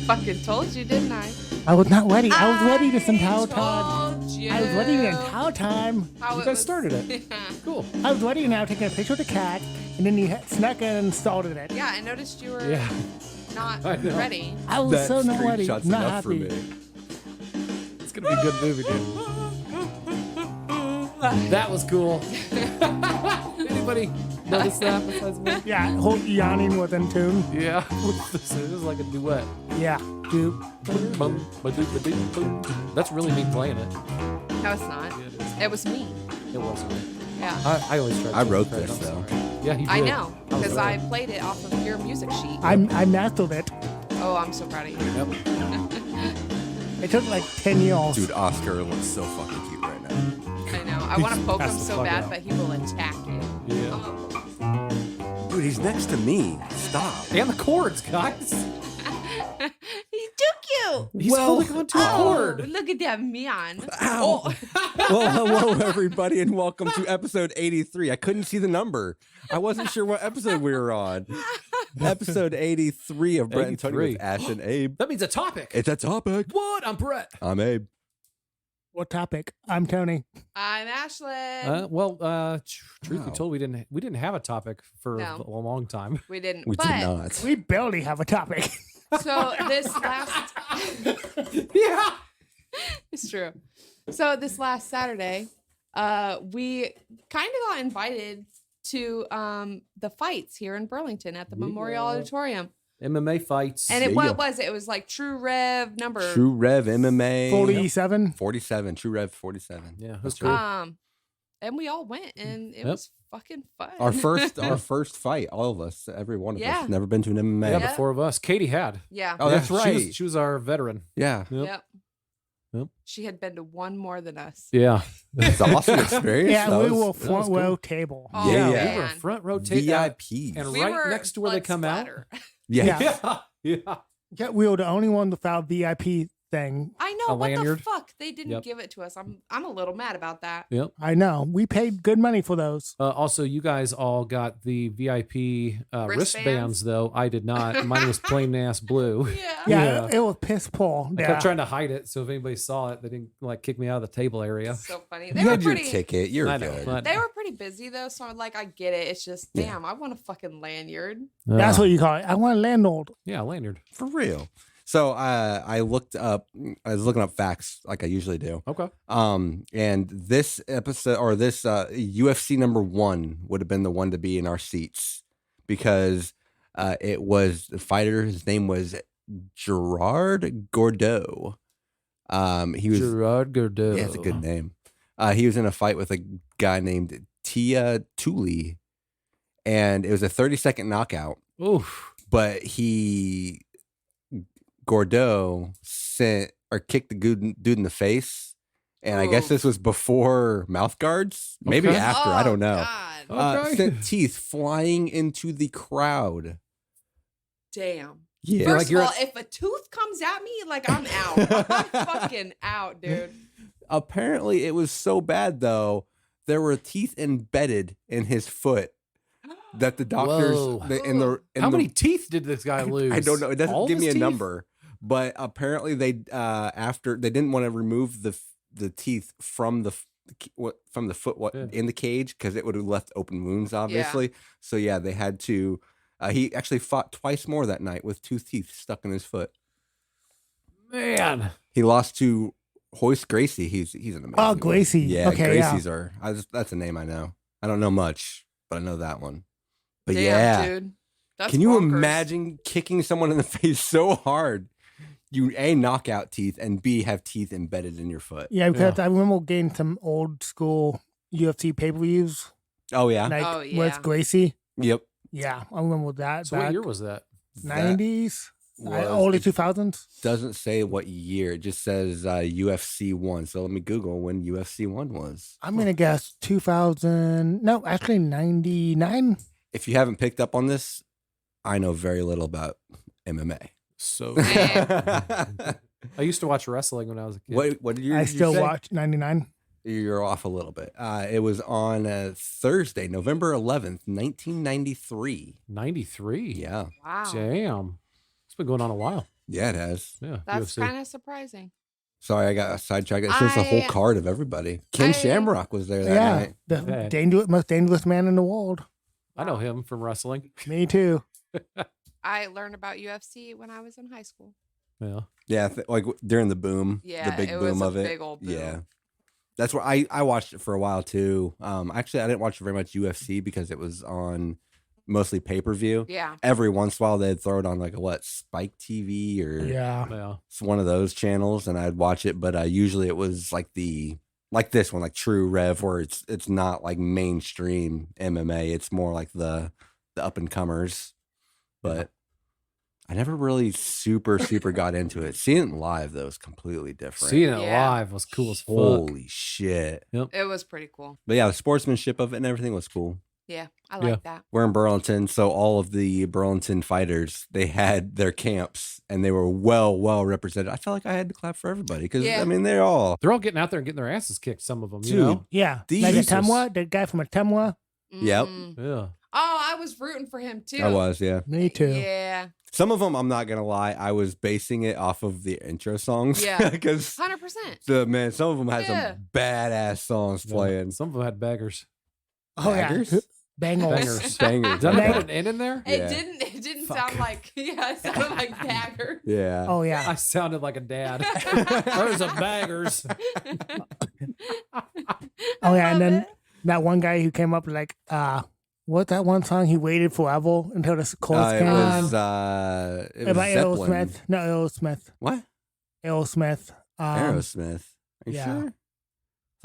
Fucking told you, didn't I? I was not ready. I was ready this entire time. Told you. I was ready the entire time. How You it guys was- started it. Yeah. Cool. I was ready now, taking a picture of the cat, and then you snuck in and started it. Yeah, I noticed you were Yeah. not I know. ready. I was That so not ready. screenshot's Not enough for happy. me. It's gonna be a good movie, dude. That was cool. Anybody notice that besides me? Yeah, whole yawning was in tune. Yeah. This is like a duet. Yeah, dude. Bum, ba-doop, boom. That's really me playing it. No, it's not. Yeah, it is. It was me. It wasn't me. Yeah. I always try to I take wrote credit, this, I'm though. sorry. Yeah, you did. I know, I was because there. I played it off of your music sheet. I mastered it. Oh, I'm so proud of you. Yep. It took like 10 years. Dude, Oscar looks so fucking cute right now. I know. I want to poke him Pass the so fuck bad, out. but he will attack you. Yeah. Oh. Dude, he's next to me. Stop. And the chords, guys. He took you. He's holding onto a cord. Look at that man. Ow. Oh. Well, hello, everybody, and welcome to episode 83. I couldn't see the number. I wasn't sure what episode we were on. Episode 83 of Brett and Tony 83. with Ash and Abe. That means a topic. It's a topic. What? I'm Brett. I'm Abe. What topic? I'm Tony. I'm Ashley. Truth be Wow. told, we didn't have a topic for No. a long time. We didn't. We but, did not. We barely have a topic. So this last. Yeah. It's true. So this last Saturday, we kind of got invited to the fights here in Burlington at the Memorial Yeah. Auditorium. MMA fights. And Yeah. what was it? It was like True Rev number. True Rev MMA. 47. 47. True Rev 47. Yeah, that's That's true. right. And we all went, and it Yep. was fucking fun. Our first fight, all of us, every one of Yeah. us, never been to an MMA. Yeah, Yeah. the four of us. Katie had. Yeah. Oh, that's Yeah, right. She was our veteran. Yeah. Yep. Yep. Yep. She had been to one more than us. Yeah. It's an awesome experience. Yeah, That we was- were that front was row cool. table. Oh, Yeah, We yeah. were man. front row VIPs. and We right were next to where they blood come out. splatter. Yeah. Yeah. Yeah. Yeah, we were the only one without VIP thing. I know. A What lanyard? the fuck? They didn't Yep. give it to us. I'm a little mad about that. Yep. I know. We paid good money for those. Also, you guys all got the VIP Wristbands? wristbands, though. I did not. Mine was plain ass blue. Yeah. Yeah, Yeah. it was piss poor. I Yeah. kept trying to hide it, so if anybody saw it, they didn't like kick me out of the table area. So funny. You They were had your pretty. ticket. You're I know, good. but- They were pretty busy though, so I'm like, I get it. It's just, Yeah. damn, I want a fucking lanyard. That's what you call it. I want a landlord. Yeah, lanyard. For real. So I was looking up facts like I usually do. Okay. And this episode or this UFC number 1 would have been the one to be in our seats because it was the fighter. His name was Gerard Gordeau. He was Gerard Gordeau. yeah, it's a good name. He was in a fight with a guy named Tia Tooley, and it was a 30-second knockout. Oof. But Gordeau sent or kicked the dude in the face, and I guess Oof. this was before mouth guards, maybe Okay. after. I don't know. God. Okay. Sent teeth flying into the crowd. Damn. Yeah, First like of you're all, if a tooth comes at me, like I'm out. I'm fucking out, dude. apparently it was so bad though. There were teeth embedded in his foot that the doctors Whoa. How How many teeth did this guy lose? I don't know. It doesn't All of give me his a teeth? number, but apparently they after they didn't want to remove the teeth from the foot Yeah. in the cage because it would have left open wounds, obviously. So yeah, they had to. He actually fought twice more that night with 2 teeth stuck in his foot. Man. He lost to Hoist Gracie. He's an amazing. Oh, one. Gracie. Yeah, Okay, yeah. Gracies are. That's a name I know. I don't know much, but I know that one. But Damn, yeah, dude. That's can you bonkers. imagine kicking someone in the face so hard you A, knock out teeth, and B, have teeth embedded in your foot? Yeah, because I remember getting some old school UFC pay-per-views. Oh yeah. Like Oh, yeah. with Gracie. Yep. Yeah, I remember that. So what back year was that? 90s? That Early was- 2000s? Doesn't say what year. It just says UFC 1. So let me Google when UFC 1 was. I'm going to guess 2000. No, actually 99. If you haven't picked up on this, I know very little about MMA. So Man. I used to watch wrestling when I was a kid. what did you? I did you still say? watch 99. You're off a little bit. It was on Thursday, November 11th, 1993. 93. Yeah. Wow. Damn. been going on a while. Yeah, it has. Yeah, That's UFC. kind of surprising. Sorry, I got sidetracked. It shows the whole I- card of everybody. Ken I- Shamrock was there that Yeah, night. the Okay. most dangerous man in the world. I know him from wrestling. Me too. I learned about UFC when I was in high school. Yeah. Yeah, like during the boom, Yeah, the big it boom was a of it. big old boom. Yeah, that's where I watched it for a while too. Actually, I didn't watch very much UFC because it was on mostly pay per view. Yeah. Every once in a while, they'd throw it on like a Spike TV or Yeah. Yeah. it's one of those channels, and I'd watch it. But usually, it was like like this one, like True Rev, where it's not like mainstream MMA. It's more like the up and comers. But I never really super got into it. Seeing it live though is completely different. Seeing it Yeah. live was cool as fuck. Holy shit! It was pretty cool. But yeah, the sportsmanship of it and everything was cool. Yeah. I Yeah. like that. We're in Burlington, so all of the Burlington fighters, they had their camps and they were well represented. I felt like I had to clap for everybody because Yeah. I mean they're all They're all getting out there and getting their asses kicked. Some of them, you Dude. know. Yeah. These- Like Jesus. Atemwa, the guy from Atemwa. Yep. Mm. Yeah. Oh, I was rooting for him too. I was, yeah. Me too. Yeah. Some of them, I'm not gonna lie, I was basing it off of the intro songs. Yeah. because 100%. some of them had Yeah. some badass songs playing. Some of them had baggers. Oh Baggers? yeah. Bangles. Bangers. Bangers. Did I Bang- put an N in there? It Yeah. didn't Fuck. sound like it sounded like dagger. Yeah. Oh yeah. I sounded like a dad. There's a baggers. Oh yeah. And then that one guy who came up with like what's that one song? He waited forever until the chorus it came was on. it was By Zeppelin. Aerosmith. No, Aerosmith. What? Aerosmith. Aerosmith. Are you yeah. sure? I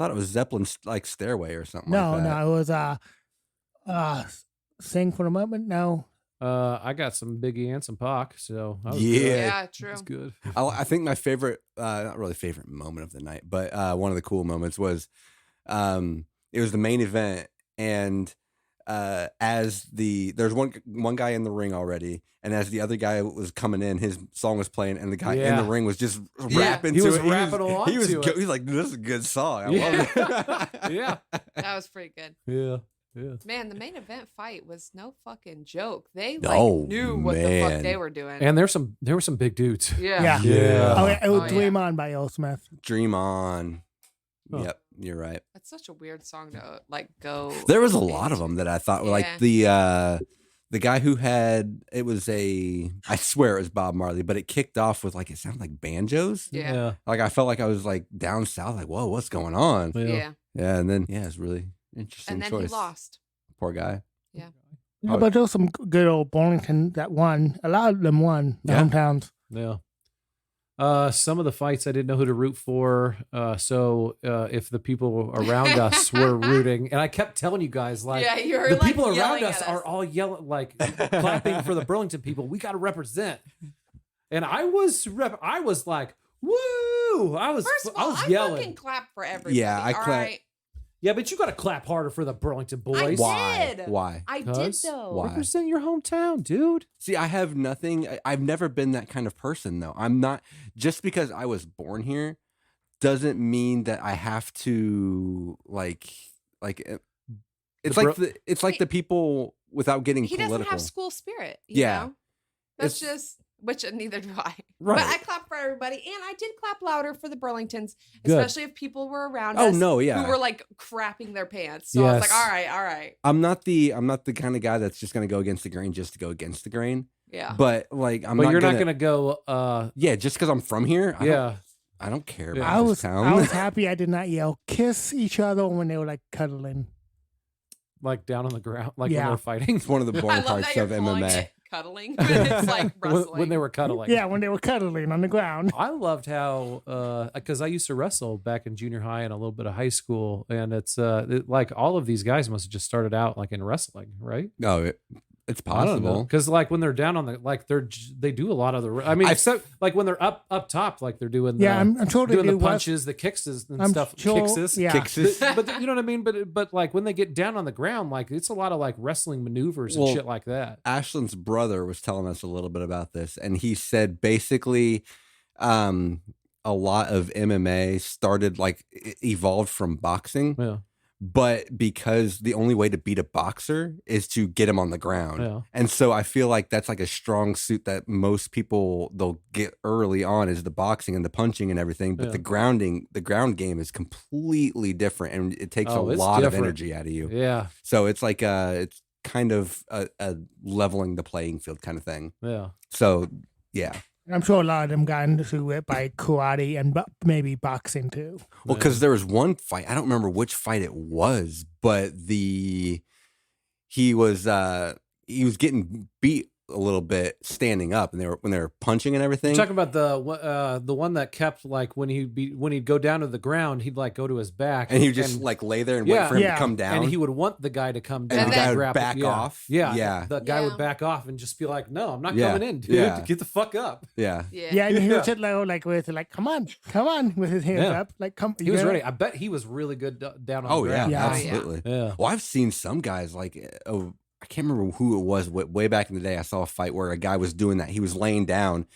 thought it was Zeppelin's like Stairway or something No, like that. no, it was Sing for a Moment. No. I got some Biggie and some Pac, so I was Yeah. good. Yeah, true. It's good. I think my favorite, not really favorite moment of the night, but one of the cool moments was it was the main event. And there's one guy in the ring already. And as the other guy was coming in, his song was playing, and the guy in the Yeah. ring was just Yeah. rapping He to was it. rapping along he was to it. He's like, this is a good song. I Yeah. love it. Yeah. That was pretty good. Yeah. Yeah. Man, the main event fight was no fucking joke. They Oh, knew what the man. fuck they were doing. And there were some big dudes. yeah. Yeah. Yeah. Oh yeah. It was Oh, yeah. Dream On by Aerosmith. Dream On. Huh. Yep, you're right. That's such a weird song to like go. There was a lot of them that I thought were like the guy who had it was I swear it was Bob Marley, but it kicked off with like it sounded like banjos. Yeah. Like I felt like I was like down south, like whoa, what's going on? Yeah. Yeah, and then it's really interesting And then choice. he lost. Poor guy. Yeah, Oh. but there was some good old Burlington that won. A lot of them won. The Yeah. hometowns. Yeah. Some of the fights I didn't know who to root for. So if the people around us were rooting, and I kept telling you guys, like, Yeah, you were the like people around yelling us at are all yelling, like clapping for the Burlington people. We got to represent. And I was like, woo! I was First of all, I yelling. fucking clap for everybody. Yeah, I all clap. right? Yeah, but you got to clap harder for the Burlington boys. Why? did. Why? I did 'Cause- though. Why? Represent your hometown, dude. See, I have nothing. I've never been that kind of person, though. I'm not. Just because I was born here doesn't mean that I have to It's The like it's like the people without getting He political. doesn't have school spirit. You Yeah. know? That's It's- just which neither do I. Right. But I clap for everybody, and I did clap louder for the Burlingtons, Good. especially if people were around Oh us no, yeah. who were like crapping their pants. So I was like, Yes. all right, I'm not the kind of guy that's just gonna go against the grain just to go against the grain. yeah. But like I'm But not you're gonna, not going to go, Yeah, just because I'm from here. yeah. I don't care Yeah. about I this was town. happy I did not yell kiss each other when they were like cuddling. Like down on the ground, like when Yeah. they're fighting. It's one of the I boring love parts that you're of calling MMA. it cuddling, but it's like wrestling. when they were cuddling. Yeah, when they were cuddling on the ground. I loved how, because I used to wrestle back in junior high and a little bit of high school, and it's like all of these guys must have just started out like in wrestling, right? No, it's I don't know, possible. because like when they're down on the like they do a lot of the. I mean, I've- except like when they're up top, like they're doing Yeah, I'm sure they doing the do. punches, the kicks and I'm stuff. sure. Kicks. Yeah. Kicks. But you know what I mean. But like when they get down on the ground, like it's a lot of like wrestling maneuvers and Well, shit like that. Ashland's brother was telling us a little bit about this, and he said basically a lot of MMA started like evolved from boxing, Yeah. but because the only way to beat a boxer is to get him on the ground. Yeah. And so I feel like that's like a strong suit that most people they'll get early on is the boxing and the punching and everything. But Yeah. the ground game is completely different, and it takes Oh, a it's lot different. of energy out of you. Yeah. So it's like it's kind of a leveling the playing field kind of thing. Yeah. So yeah. I'm sure a lot of them got into it by karate and maybe boxing too. Well, because there was one fight, I don't remember which fight it was, but he was getting beat a little bit standing up, and when they were punching and everything. You're talking about the one that kept like when he'd go down to the ground, he'd like go to his back, and he would just like lay there and wait Yeah. for him Yeah. to come down. and he would want the guy to come down. And the guy would grapple. back Yeah. off? Yeah, Yeah. The guy Yeah. would back off and just be like, "No, I'm not Yeah. coming in, dude. Yeah. Get the fuck up." yeah. Yeah, and he Yeah. was just like with like, come on, with his hands Yeah. up, like come. He was yeah. ready. I bet he was really good down on Oh the yeah, ground. Yeah. absolutely. Yeah. Well, I've seen some guys like I can't remember who it was. Way back in the day, I saw a fight where a guy was doing that. He was laying down,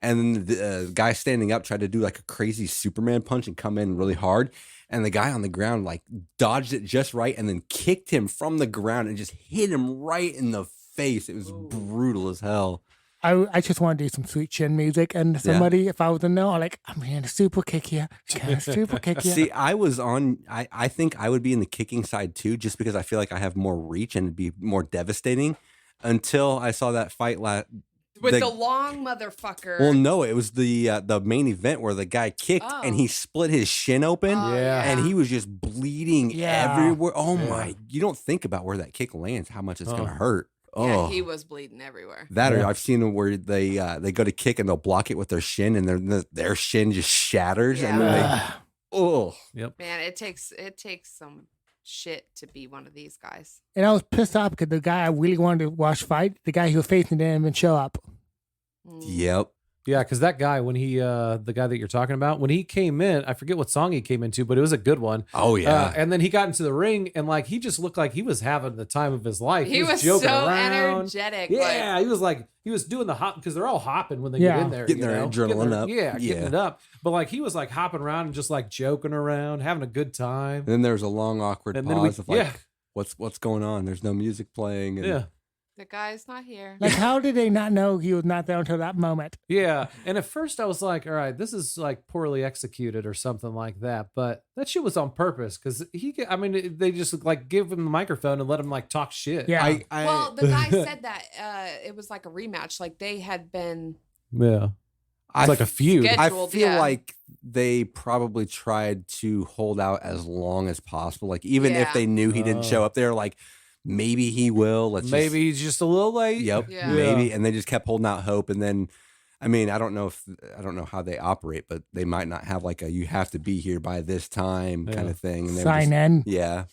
and then the guy standing up tried to do like a crazy Superman punch and come in really hard. And the guy on the ground like dodged it just right, and then kicked him from the ground and just hit him right in the face. It was brutal as hell. I just want to do some sweet chin music, and somebody, if I was to know, like, I'm gonna super kick you, super kick you. See, I think I would be in the kicking side too, just because I feel like I have more reach and it'd be more devastating. Until I saw that fight With the long motherfucker. Well, no, it was the main event where the guy kicked and he split his shin open, Oh, Yeah. and he was just bleeding Yeah. everywhere. Oh Yeah. my! You don't think about where that kick lands, how much it's Oh. gonna hurt. Oh, Yeah, he was bleeding everywhere. that or Yeah. I've seen them where they go to kick and they'll block it with their shin, and their shin just shatters, and then Ugh. Man, it takes some shit to be one of these guys. And I was pissed off because the guy I really wanted to watch fight, the guy who was facing didn't even show up. Mm. Yep. Yeah, because that guy, when he, the guy that you're talking about, when he came in, I forget what song he came into, but it was a good one. Oh yeah. And then he got into the ring, and like he just looked like he was having the time of his life. He was joking so around. energetic. Yeah, he was doing the hop because they're all hopping when they Yeah. get in there, Getting you their know? adrenaline up. Yeah, getting Yeah. it up. But like he was like hopping around and just like joking around, having a good time. and then there's a long awkward And then we- pause of like, yeah. what's going on? There's no music playing. And Yeah. The guy's not here. Like, how did they not know he was not there until that moment? Yeah. And at first I was like, all right, this is like poorly executed or something like that. But that shit was on purpose because they just like give him the microphone and let him like talk shit. Yeah. Well, the guy said that it was like a rematch. Like they had been Yeah. I It's like a feud. Sketch- I scheduled, feel yeah. like they probably tried to hold out as long as possible. Like even if Yeah. they knew he didn't show up, they're like, maybe he will. Maybe he's just a little late. Yep. Yeah. Maybe. And they just kept holding out hope. And then, I mean, I don't know how they operate, but they might not have like you have to be here by this time kind Yeah. of thing. And they were Sign in. yeah.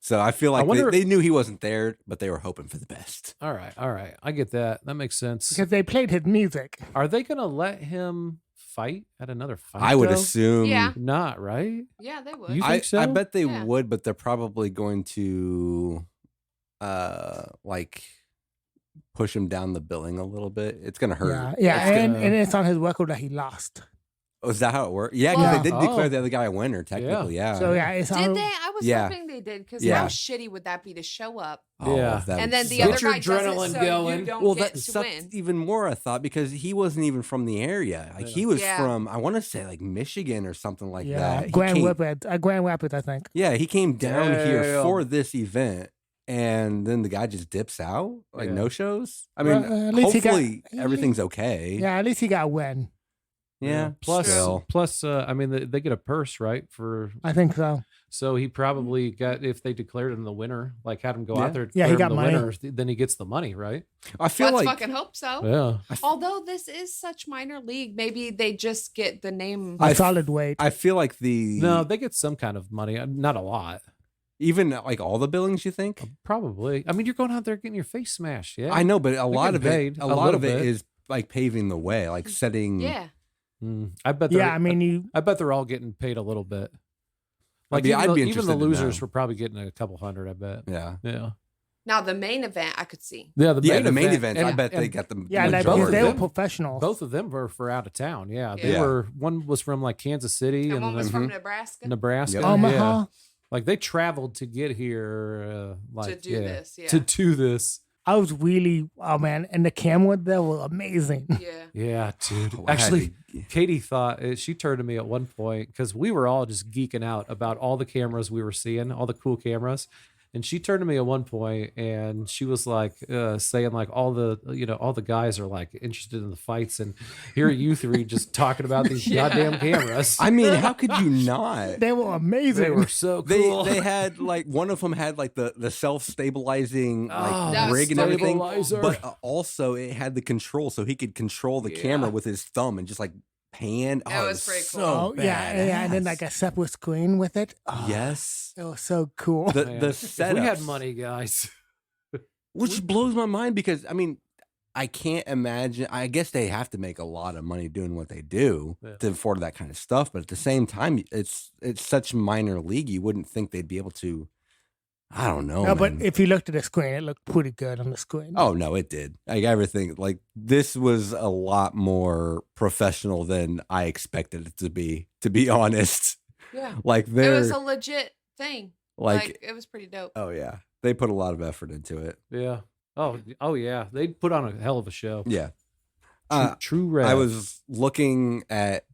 So I feel I like wonder- they knew he wasn't there, but they were hoping for the best. All right. I get that. That makes sense. Because they played his music. Are they going to let him fight at another fight? I would though? assume. Yeah. Not, right? Yeah, they would. You I think so? I bet they Yeah. would, but they're probably going to like push him down the billing a little bit. It's gonna hurt. Yeah, Yeah. and it's on his record that he lost. Oh, is that how it worked? Yeah, because Well- they did declare Oh. the other guy a winner, technically. Yeah. So yeah, it's Did on. they? I was Yeah. hoping they did because Yeah. how shitty would that be to show up Oh, Yeah. that and would then the suck. other Get your guy does adrenaline it so going. you don't Well, get that to sucked win. even more. I thought because he wasn't even from the area. Like he was Yeah. from, I want to say like Michigan or something like Yeah, that. He Grand came- Rapids, I think. Yeah, he came down here Damn. for this event, and then the guy just dips out, like Yeah. no shows. I mean, Well, at least he got- hopefully everything's okay. Yeah, at least he got a win. Yeah. Plus, still. I mean, they get a purse, right? I think so. So he probably got, if they declared him the winner, like had him go Yeah. out there, Yeah, he declare him got the money. winner, then he gets the money, right? I feel Let's like fucking hope so. Yeah. Although this is such minor league, maybe they just get the name. A I- solid weight. I feel like the No, they get some kind of money, not a lot, even like all the billings. You think? probably. I mean, you're going out there getting your face smashed. Yeah, I know, but a lot getting of it, paid a a lot of little it bit. is like paving the way, like setting. Yeah. I bet. They're, Yeah, I mean, I bet they're all getting paid a little bit. Like I'd be even the interested to losers know. were probably getting a couple hundred. I bet. Yeah. Yeah. Now the main event, I could see. Yeah. The main events. I and- bet they and got the yeah, like, both because of they were them- professionals. Both of them were for out of town. Yeah, they Yeah. were. One was from like Kansas City And and one was then from Nebraska. Nebraska. Yep. Omaha. Like they traveled to get here, like do this, yeah. to do this. I was really, oh man, and the camera there was amazing. Yeah. Yeah, dude. Oh, I had Actually, to- Katie thought she turned to me at one point because we were all just geeking out about all the cameras we were seeing, all the cool cameras. And she turned to me at one point and she was like saying like all the guys are like interested in the fights, and here are you three just talking about these Yeah. goddamn cameras. I mean, how could you not? They were amazing. They were so They cool. they had like one of them had like the self stabilizing Oh, like That was rig and everything, stabilizer. but also it had the control, so he could control the camera Yeah. with his thumb and just like pan. It Oh, was pretty cool. Oh yeah, and then like a separate screen with it. Oh, yes, it was so cool. the Man, the if we had setups, money, guys. which blows my mind because I mean, I can't imagine. I guess they have to make a lot of money doing what they do Yeah. to afford that kind of stuff, but at the same time, it's such minor league. You wouldn't think they'd be able to. I don't know. No, but man. if you looked at the screen, it looked pretty good on the screen. Oh no, it did. Like everything, like this was a lot more professional than I expected it to be. To be honest, Yeah. like It they're was a legit thing. like, it was pretty dope. oh yeah, they put a lot of effort into it. Yeah. Oh yeah. They put on a hell of a show. Yeah. True red. I was looking at,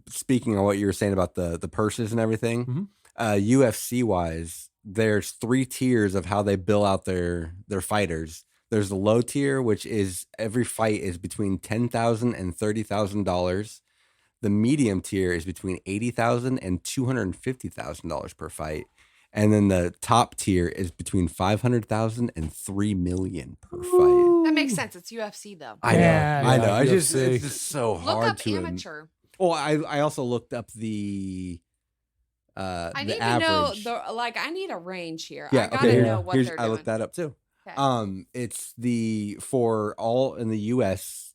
speaking of what you were saying about the purses and everything. Mhm. UFC wise, there's 3 tiers of how they bill out their fighters. There's the low tier, which is every fight is between $10,000 and $30,000. The medium tier is between $80,000 and $250,000 per fight. And then the top tier is between $500,000 and $3 million per fight. That makes sense. It's UFC though. I know, Yeah, I know. yeah, I just UFC. it's just so Look hard up to. amateur. Well, I also looked up the I the need average. to know I need a range here. Yeah, I gotta okay. know what Here's, they're I doing. looked that up too. Okay. It's the for all in the US.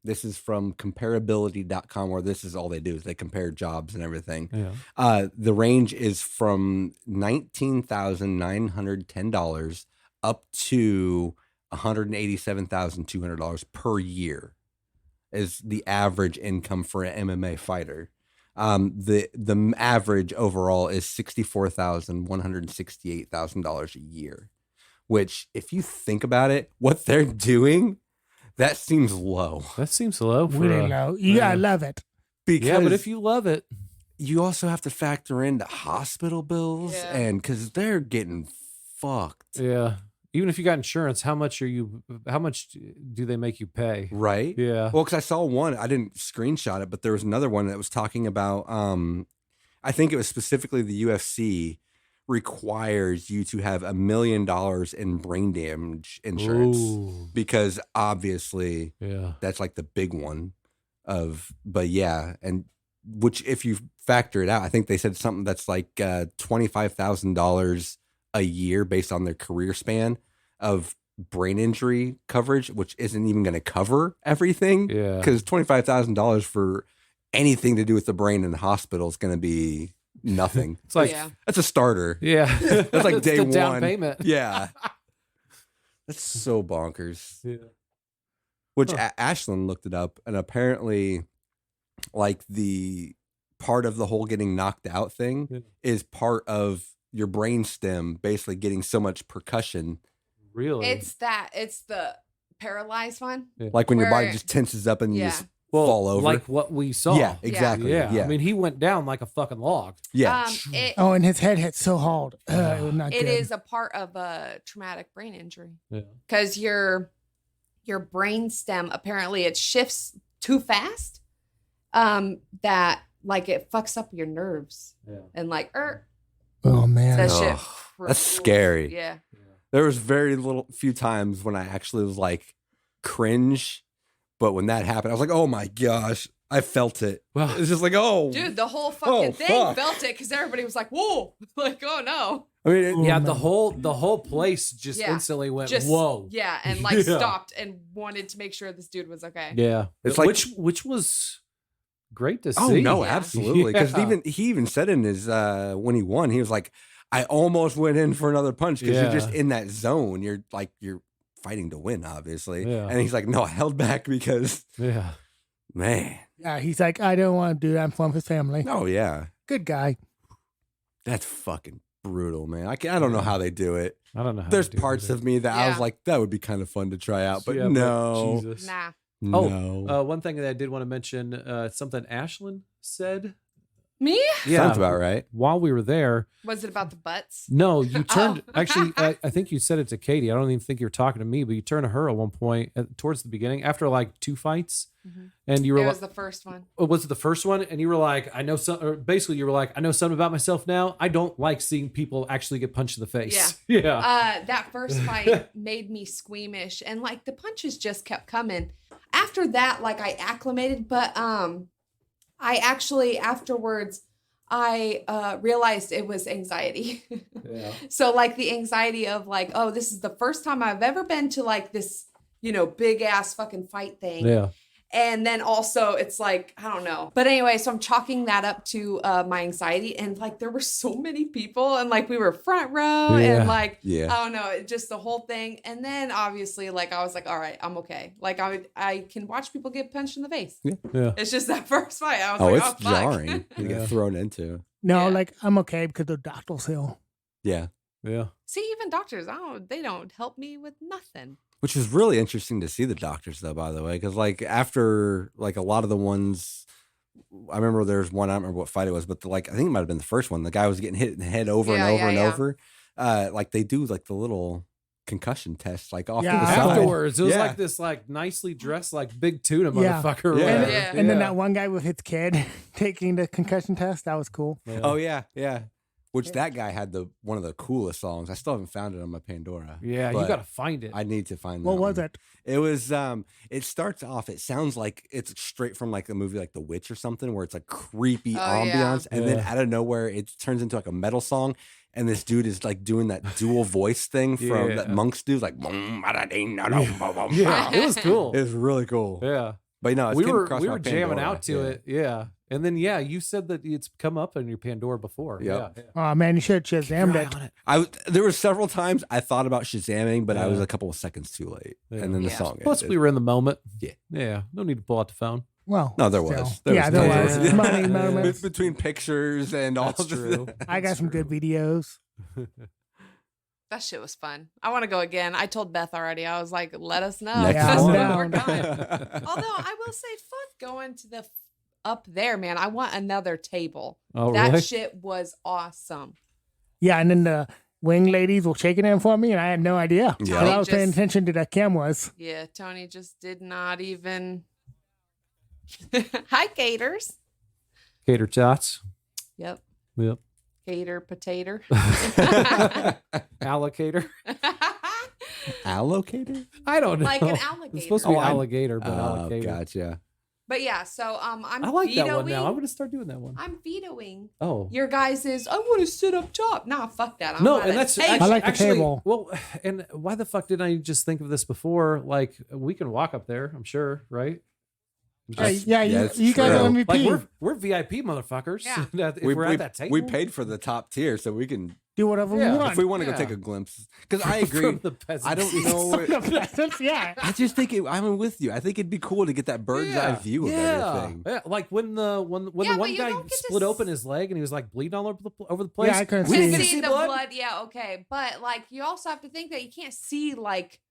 This is from comparability.com, where this is all they do is they compare jobs and everything. Yeah. The range is from $19,910 up to $187,200 per year is the average income for an MMA fighter. The average overall is $64,168,000 a year, which if you think about it, what they're doing, that seems low That seems low. For Really low. You gotta love it. because Yeah, but if you love it, you also have to factor in the hospital bills Yeah. and because they're getting fucked, yeah. Even if you got insurance, how much do they make you pay? right? Yeah. Well, because I saw one, I didn't screenshot it, but there was another one that was talking about. I think it was specifically the UFC requires you to have $1 million in brain damage insurance Ooh, because obviously yeah. that's like the big one. But yeah, and which if you factor it out, I think they said something that's like $25,000 a year based on their career span of brain injury coverage, which isn't even going to cover everything. Yeah. Because $25,000 for anything to do with the brain in the hospital is going to be nothing. It's like, yeah. That's a starter. yeah. That's like It's day the down one. payment. Yeah. That's so bonkers. Yeah. Which Huh. Ashlyn looked it up, and apparently, like the part of the whole getting knocked out thing Yeah. is part of your brain stem basically getting so much percussion, Really? It's the paralyzed one. like when your body Where- just tenses up and you Yeah. just well, fall over. like what we saw. Yeah, exactly. Yeah. Yeah, I mean, he went down like a fucking log. yeah. It Oh, and his head hit so hard. It was not it good. is a part of a traumatic brain injury Yeah. because your brain stem apparently it shifts too fast. That like it fucks up your nerves Yeah. and like Oh man. that Ugh, shit. that's rules. scary. Yeah. There was very few times when I actually was like cringe, but when that happened, I was like, oh my gosh, I felt it. Well, It's just like, oh, Dude, the whole fucking thing fuck. felt it because everybody was like, "Whoa!" Like, "Oh no!" I mean, Oh, yeah, man. the whole place just Yeah. instantly went, Just whoa. yeah, and like Yeah. stopped and wanted to make sure this dude was okay. Yeah. It's like- which was great to see. oh no, Yeah. absolutely. Because Yeah. he even said in his when he won, he was like, I almost went in for another punch because you're just Yeah. in that zone. You're fighting to win, obviously. Yeah. And he's like, no, I held back because Yeah. man, Yeah, he's like, I don't want to do that. I'm from his family. oh yeah. Good guy. That's fucking brutal, man. I don't know how they do it. I don't know. How There's to do it parts either. of me that I was Yeah. like, that would be kind of fun to try out, but Yeah, no, Jesus. Nah. no. One thing that I did want to mention, something Ashlyn said. Me? Sounds about right. While we were there, Was it about the butts? no, you turned. Oh. Actually, I think you said it to Katie. I don't even think you were talking to me, but you turned to her at one point towards the beginning after like 2 fights, Mhm. and you were It like, was the first one. was it the first one? And you were like, I know some, or basically you were like, I know something about myself now. I don't like seeing people actually get punched in the face. Yeah. That first fight made me squeamish, and like the punches just kept coming. After that, like I acclimated, but I actually afterwards I realized it was anxiety. Yeah. So like the anxiety of like, oh, this is the first time I've ever been to like this, big ass fucking fight thing. Yeah. And then also it's like, I don't know. But anyway, so I'm chalking that up to my anxiety. And like there were so many people and like we were front row Yeah. and like, Yeah. I don't know, just the whole thing. And then obviously like I was like, all right, I'm okay. Like I can watch people get punched in the face. Yeah. It's just that first fight. I was Oh, like, it's oh, fuck. jarring to Yeah. get thrown into. No, Yeah. like I'm okay because of Dr. Hill. Yeah. Yeah. See, even doctors, they don't help me with nothing. Which was really interesting to see the doctors, though, by the way, because like after like a lot of the ones, I remember there's one, I don't remember what fight it was, but I think it might have been the first one. The guy was getting hit in the head over Yeah, and over yeah, and yeah. over. Like they do like the little concussion test, like off Yeah, to the I side. Afterwards, it was Yeah. like this like nicely dressed like big tuna Yeah. motherfucker. or Yeah. whatever. Yeah. And then that one guy with his kid taking the concussion test, that was cool. Yeah. Oh yeah, yeah. Which that guy had one of the coolest songs. I still haven't found it on my Pandora. Yeah, you but gotta find it. I need to find. What that was one. it? It was it starts off, it sounds like it's straight from like a movie like The Witch or something where it's like creepy Oh, yeah. ambiance and then Yeah. out of nowhere it turns into like a metal song and this dude is like doing that dual voice thing from Yeah. that monks do like boom, Yeah, it was cool. It was really cool. Yeah, But no, it's we came were across we my were jamming Pandora, out to yeah. it. Yeah, and then you said that it's come up on your Pandora before. Yep. Yeah. Oh man, you should have Shazammed it. There were several times I thought about Shazamming, but I was Yeah. a couple of seconds too late. Yeah. And then the Yeah. song Plus, ended. we were in the moment. Yeah. Yeah. No need to pull out the phone. Well, No, there still. was. Yeah, there tons. was. Yeah. Money Yeah. moments. Between pictures and all That's of the true. I got some good videos. That shit was fun. I want to go again. I told Beth already. I was like, let us know. Next Yeah, Because I'm we're down. going. Although I will say, fuck going to the up there, man. I want another table. Oh, That really? shit was awesome. Yeah, and then the wing ladies were shaking in for me, and I had no idea. Yeah. 'Cause I was paying Just- attention to the cameras. Yeah, Tony just did not even. Hi, Gators. Cater tots. Yep. Yep. Gator potato. Allocator. Allocated? I don't know. Like an It's alligator. supposed to be Oh, I- alligator, but Oh, alligator. gotcha. But yeah, so I'm I like vetoing. that one now. I'm gonna start doing that one. I'm vetoing Oh. your guys' is I want to sit up top. Nah, fuck that. I'm No, not and a that's table. I like the actually, table. Well, and why the fuck didn't I just think of this before? Like, we can walk up there. I'm sure, right? Hey, Just- yeah, it's you guys are true. MVP. like we're VIP motherfuckers. Yeah. If we're at that table, we paid for the top tier, so we can, Do whatever Yeah. we want. if we want to Yeah. go take a glimpse. Because I agree. From the peasants. I don't know. From the peasants, yeah. I just think I'm with you. I think it'd be cool to get that bird's eye view of everything. Yeah, like when Yeah, the but one you guy don't get to split open his leg and he was like bleeding all over the place. Yeah, I couldn't We see. didn't To get to see see the blood. blood, yeah, okay. But like you also have to think that you can't see like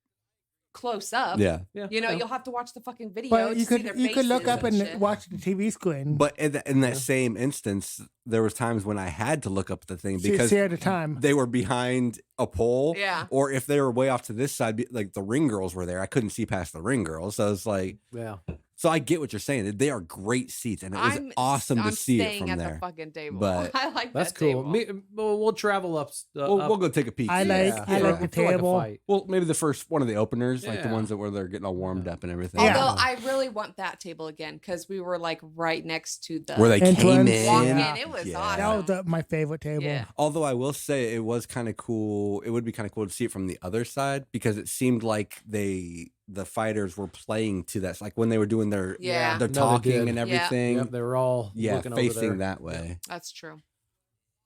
close up. Yeah. Yeah, You know, yeah. you'll have to watch the fucking video. But to you see their could look faces up and shit. watch the TV screen. But in that same instance, there was times when I had to look up the thing because see at a time. they were behind a pole. Yeah. Or if they were way off to this side, like the ring girls were there, I couldn't see past the ring girls. So it's like, Yeah. so I get what you're saying. They are great seats, and it was awesome to I'm see it staying from at there. the fucking table. But I like That's that cool. table. We'll travel up. We'll go take a peek. I like- I like the for a table. fight. Well, maybe the first one of the openers, like the Yeah. ones that where they're getting all warmed up and everything. Yeah. Although I really want that table again because we were like right next to the Where they Entrance. came in. walk Yeah. in. It was Yeah. awesome. That was my favorite table. Yeah. Although I will say it was kind of cool. It would be kind of cool to see it from the other side because it seemed like the fighters were playing to that, like when they were doing their Yeah. their No, they talking did. and Yeah. everything. Yep, they were all Yeah, looking over facing there. that way. That's true.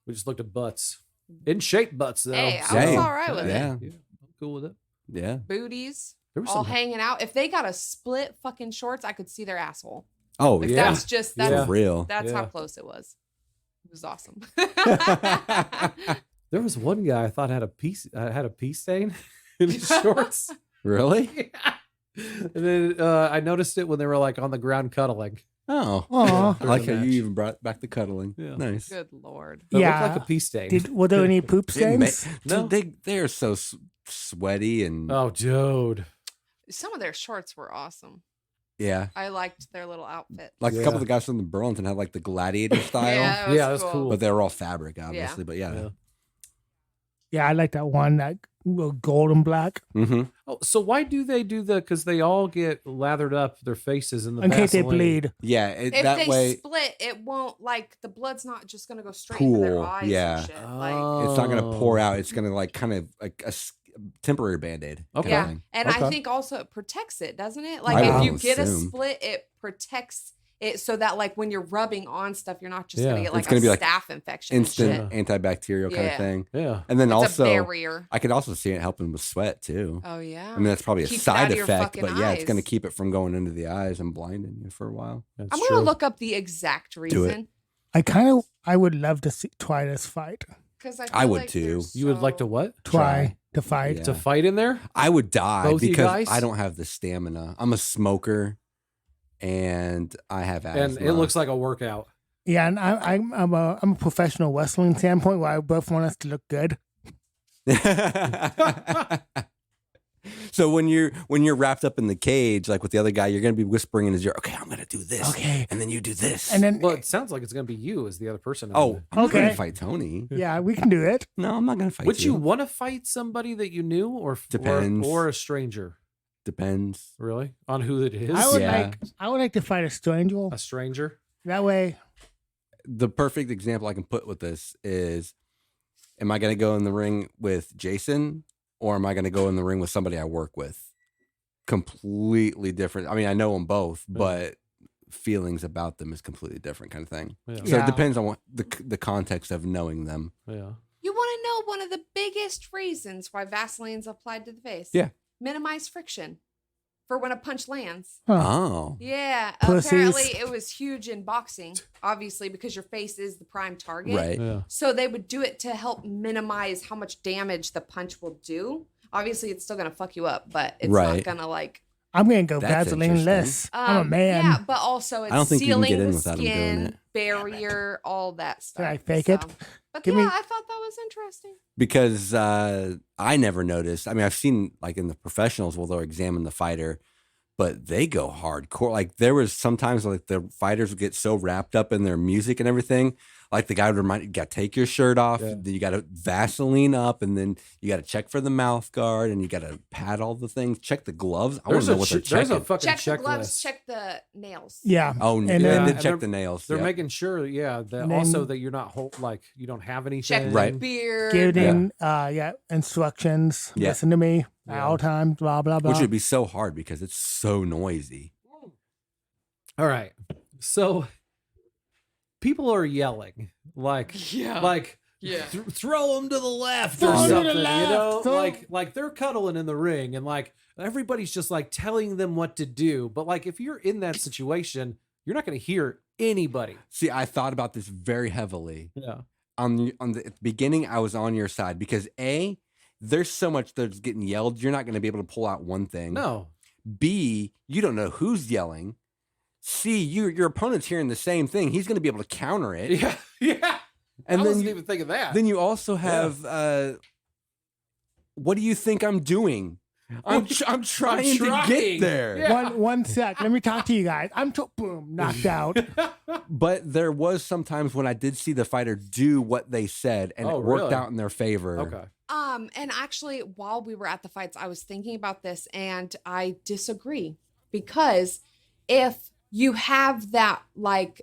We just looked at butts. In shape butts though. Hey, I was Same. all right with it. Yeah. I'm cool with it. Yeah. Booties There was all some hanging out. If they got a split fucking shorts, I could see their asshole. Oh If yeah. that's just Yeah. that's For real. that's how Yeah. close it was. It was awesome. There was one guy I thought had a pee stain in his shorts. Really? Yeah. And then I noticed it when they were like on the ground cuddling. Oh, Aw. I like how Match. you even brought back the cuddling. Yeah. Nice. Good Lord. It Yeah. looked like a pee stain. Were there any poop It ma- stains? No. Dude, they are so sweaty and Oh, dude. Some of their shorts were awesome. yeah. I liked their little outfit. Like a Yeah. couple of the guys from the Burlington had like the gladiator style, Yeah, it was Yeah, that's cool. but they were all fabric, obviously. But yeah. Yeah. Yeah, I like that one, that gold and black. Mm-hmm. Oh, so why do they do the? Because they all get lathered up their faces in the In case they Vaseline. bleed. Yeah. If that they way, split, it won't like the blood's not just gonna go straight into their Pool, eyes. yeah. And shit. Like, it's not going to pour Oh. out. It's going to like kind of like temporary band aid. Okay. yeah, and Okay. I think also it protects it, doesn't it? I Like if you would get a assume. split, it protects it so that like when you're rubbing on stuff, you're not just gonna Yeah. get like It's gonna a be like staph infection. and Instant shit. antibacterial kind of Yeah. thing. Yeah. And then It's also, a barrier. I could also see it helping with sweat too. Oh yeah. I mean, that's probably a Keep it side out of your effect, fucking but yeah, it's going to eyes. keep it from going into the eyes and blinding you for a while. That's I'm true. gonna look up the exact Do it. reason I would love to try this fight. because I would too. You would like to what? Try to fight. Yeah. To fight in there? I would die Both you because guys? I don't have the stamina. I'm a smoker and I have asthma. And it looks like a workout. Yeah, and I'm a professional wrestling standpoint where I both want us to look good. So when you're wrapped up in the cage, like with the other guy, you're gonna be whispering in his ear, okay, I'm gonna do this. Okay. And then you do this. And then Well, it sounds like it's going to be you as the other person. in oh, there. I'm not gonna Okay. fight Tony. yeah, we can do it. No, I'm not gonna fight Would you want to fight somebody that you knew or Depends. or a stranger? Depends. Really? On who it is? Yeah. I would like to fight a stranger. A stranger? That way, The perfect example I can put with this is, am I gonna go in the ring with Jason or am I gonna go in the ring with somebody I work with? Completely different. I mean, I know them both, but feelings about them is completely different kind of thing. Yeah. So Yeah. it depends on what the context of knowing them. Yeah. You want to know one of the biggest reasons why Vaseline's applied to the face? Yeah. Minimize friction for when a punch lands. Oh. Yeah. Pussies. Apparently it was huge in boxing, obviously, because your face is the prime target. Right. Yeah. So they would do it to help minimize how much damage the punch will do. Obviously, it's still going to fuck you up, but it's not Right. going to like. I'm going to go That's Vaseline interesting. less. I'm a man. Yeah, but also it's I don't think you can sealing get in the without 'em doing skin, it. barrier, all that stuff. I fake it? But Give yeah, me- I thought that was interesting. Because I never noticed. I mean, I've seen like in the professionals where they'll examine the fighter, but they go hardcore. Like there was sometimes like the fighters would get so wrapped up in their music and everything. Like the guy would remind you, got to take your shirt off, Yeah. then you got to Vaseline up, and then you got to check for the mouth guard, and you got to pat all the things, check the gloves. I want There's to a know what they're there's a checking. fucking Check the checklist. gloves, check the nails. Yeah. Oh, And and then- they and check they're- the nails. They're yeah. making sure, that And also then- that you're not like you don't have anything. Check Right. the beard. Giving instructions. Yeah. Listen to me at Yeah. all times. Blah blah blah. Which would be so hard because it's so noisy. All right. So people are yelling like Yeah. like Yeah. throw them to the left Throw or 'em to the something, left, you know, throw- like they're cuddling in the ring and like everybody's just like telling them what to do. But like if you're in that situation, you're not going to hear anybody. See, I thought about this very heavily. Yeah. At the beginning, I was on your side because A, there's so much that's getting yelled, you're not going to be able to pull out one thing. No. B, you don't know who's yelling. C, your opponent's hearing the same thing. He's going to be able to counter it. Yeah. Yeah. And I then wasn't you, even thinking that. then you also have, what do you think I'm doing? I'm trying to trying. get there. Yeah. One sec. Let me talk to you guys. Boom, knocked out. But there was sometimes when I did see the fighter do what they said, and Oh, it worked really? out in their favor. Okay. And actually, while we were at the fights, I was thinking about this and I disagree because if you have that, like,